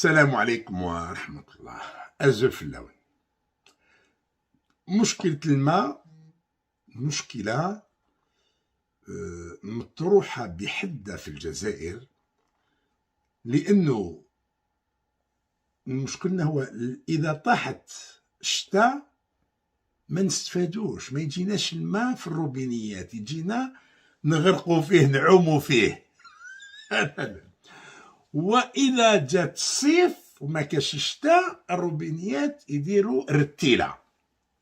السلام عليكم ورحمة الله. أزف اللون. مشكلة الماء مشكلة مطروحة بحدة في الجزائر، لأنه المشكلة هو إذا طاحت الشتاء ما نستفادوش، ما يجيناش الماء في الروبينيات، يجينا نغرقوا فيه نعوموا فيه. وإذا جات الصيف وما كاش الشتاء الروبينيات يديروا رتيلة،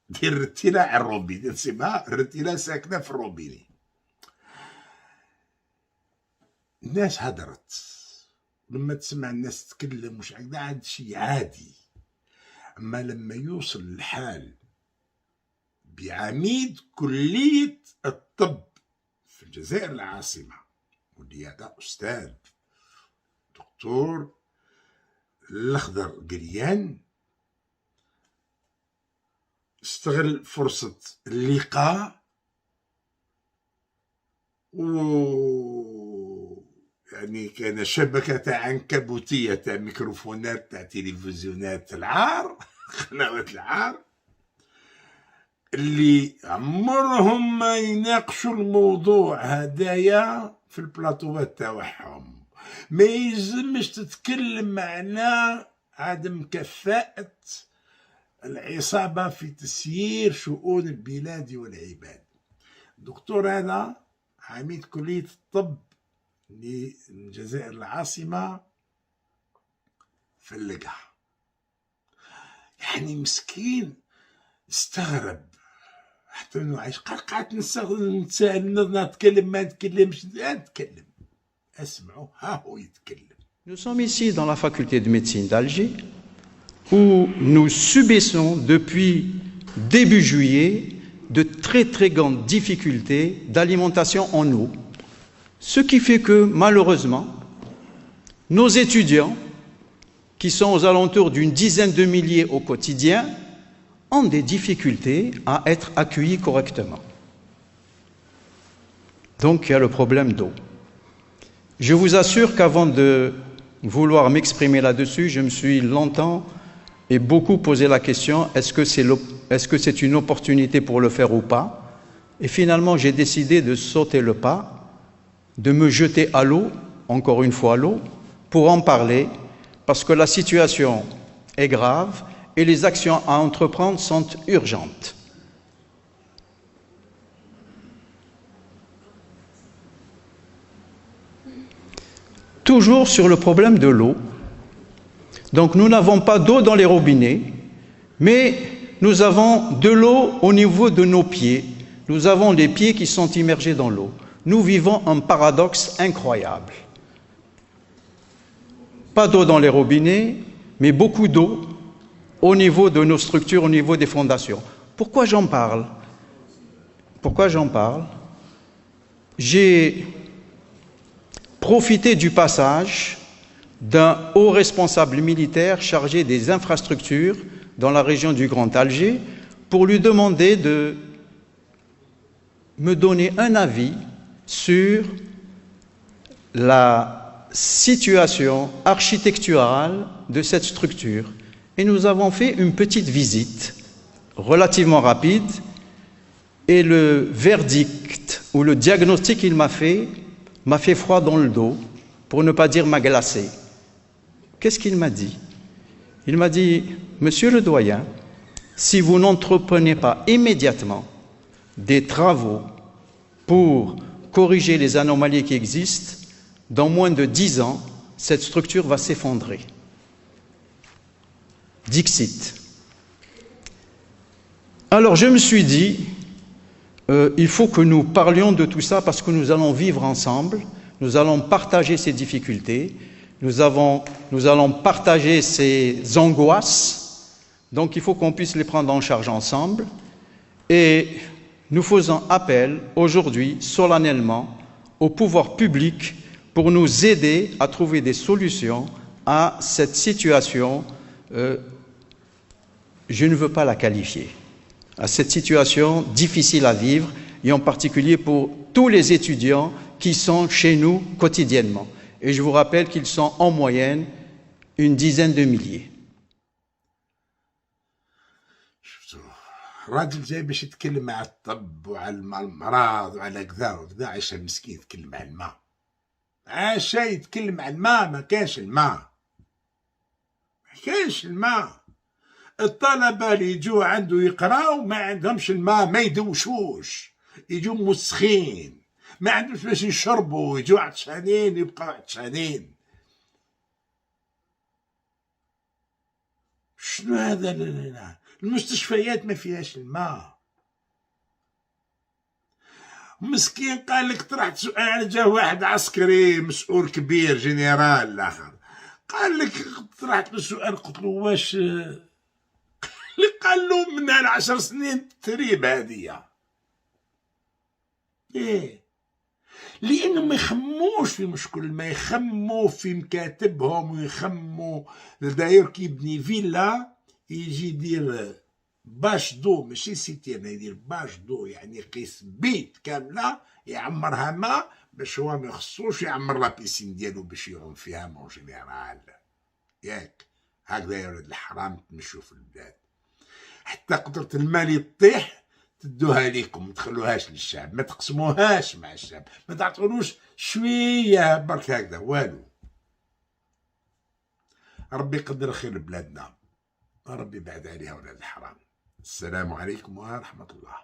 دير رتيلة على الروبيني، نسميها رتيلة ساكنة في الروبيني. الناس هدرت، لما تسمع الناس تتكلم مش عاد شيء عادي، أما لما يوصل الحال بعميد كلية الطب في الجزائر العاصمة، واللي هذا أستاذ دكتور الأخضر قريان، استغل فرصة اللقاء يعني كان شبكة عنكبوتية تاع ميكروفونات تاع تلفزيونات العار، قنوات العار، اللي عمرهم ما يناقشوا الموضوع هدايا في البلاطوات تاعهم. ما يلزمش تتكلم معنا عدم كفاءة العصابة في تسيير شؤون البلاد والعباد. الدكتور هذا عميد كلية الطب للجزائر العاصمة في اللقاح، يعني مسكين استغرب حتى انه عايش قعدت نتساءل نتكلم ما نتكلمش، نتكلم اسمعوا ها هو يتكلم. Nous sommes ici dans la faculté de médecine d'Alger où nous subissons depuis début juillet de très grandes difficultés d'alimentation en eau, ce qui fait que malheureusement nos étudiants qui sont aux alentours d'une dizaine de milliers au quotidien ont des difficultés à être accueillis correctement. Donc il y a le problème d'eau. Je vous assure qu'avant de vouloir m'exprimer là-dessus, je me suis longtemps et beaucoup posé la question, est-ce que c'est une opportunité pour le faire ou pas? Et finalement, j'ai décidé de sauter le pas, de me jeter à l'eau, encore une fois à l'eau, pour en parler, parce que la situation est grave et les actions à entreprendre sont urgentes. Toujours sur le problème de l'eau. Donc nous n'avons pas d'eau dans les robinets, mais nous avons de l'eau au niveau de nos pieds. Nous avons les pieds qui sont immergés dans l'eau. Nous vivons un paradoxe incroyable. Pas d'eau dans les robinets, mais beaucoup d'eau au niveau de nos structures, au niveau des fondations. Pourquoi j'en parle? J'ai profité du passage d'un haut responsable militaire chargé des infrastructures dans la région du Grand Alger pour lui demander de me donner un avis sur la situation architecturale de cette structure. Et nous avons fait une petite visite relativement rapide et le verdict ou le diagnostic qu'il m'a fait froid dans le dos, pour ne pas dire m'a glacé. Qu'est-ce qu'il m'a dit? Il m'a dit, monsieur le doyen, si vous n'entreprenez pas immédiatement des travaux pour corriger les anomalies qui existent, dans moins de 10 ans, cette structure va s'effondrer. Dixit. Alors je me suis dit, il faut que nous parlions de tout ça parce que nous allons vivre ensemble, nous allons partager ces difficultés, nous allons partager ces angoisses, donc il faut qu'on puisse les prendre en charge ensemble. Et nous faisons appel aujourd'hui solennellement au pouvoir public pour nous aider à trouver des solutions à cette situation, je ne veux pas la qualifier, à cette situation difficile à vivre, et en particulier pour tous les étudiants qui sont chez nous quotidiennement. Et je vous rappelle qu'ils sont en moyenne une dizaine de milliers. شفتوا راجل جاي باش يتكلم على الطب وعلى المرض وعلى كذا وكذا، عايش مسكين يتكلم على الماء، عاش يتكلم على الماء. ما كانش الماء، ما كانش الماء. الطلبة اللي يجوا عنده يقراو ما عندهمش الماء، ما يدوشوش، يجوا مسخين، ما عندهمش باش يشربوا، يجوا عطشانين يبقاو عطشانين. شنو هذا؟ لا. المستشفيات ما فيهاش الماء. مسكين قال لك طرحت سؤال، جا واحد عسكري مسؤول كبير جنرال الاخر قال لك، طرحت له سؤال قلت له واش قال له من 10 سنين التدريب هذه. ايه، لانهم ما يخموش في مشكل، ما يخموا في مكاتبهم ويخموا. داير كي يبني فيلا يجي يدير باش دو، ماشي سيتيرن، يدير باش دو، يعني يقيس بيت كامله يعمرها ماء باش هو ما يخصوش يعمر لا بيسين ديالو باش يعوم فيها مون جينيرال. ياك هكذا يا ولاد الحرام تمشوا في البلاد، حتى قدرة المال اللي تطيح تدوها ليكم، ما تخلوهاش للشعب، ما تقسموهاش مع الشعب، ما تعطولوش شويه برك هكذا والو. ربي يقدر خير بلادنا، ربي يبعد عليها ولاد الحرام. السلام عليكم ورحمة الله.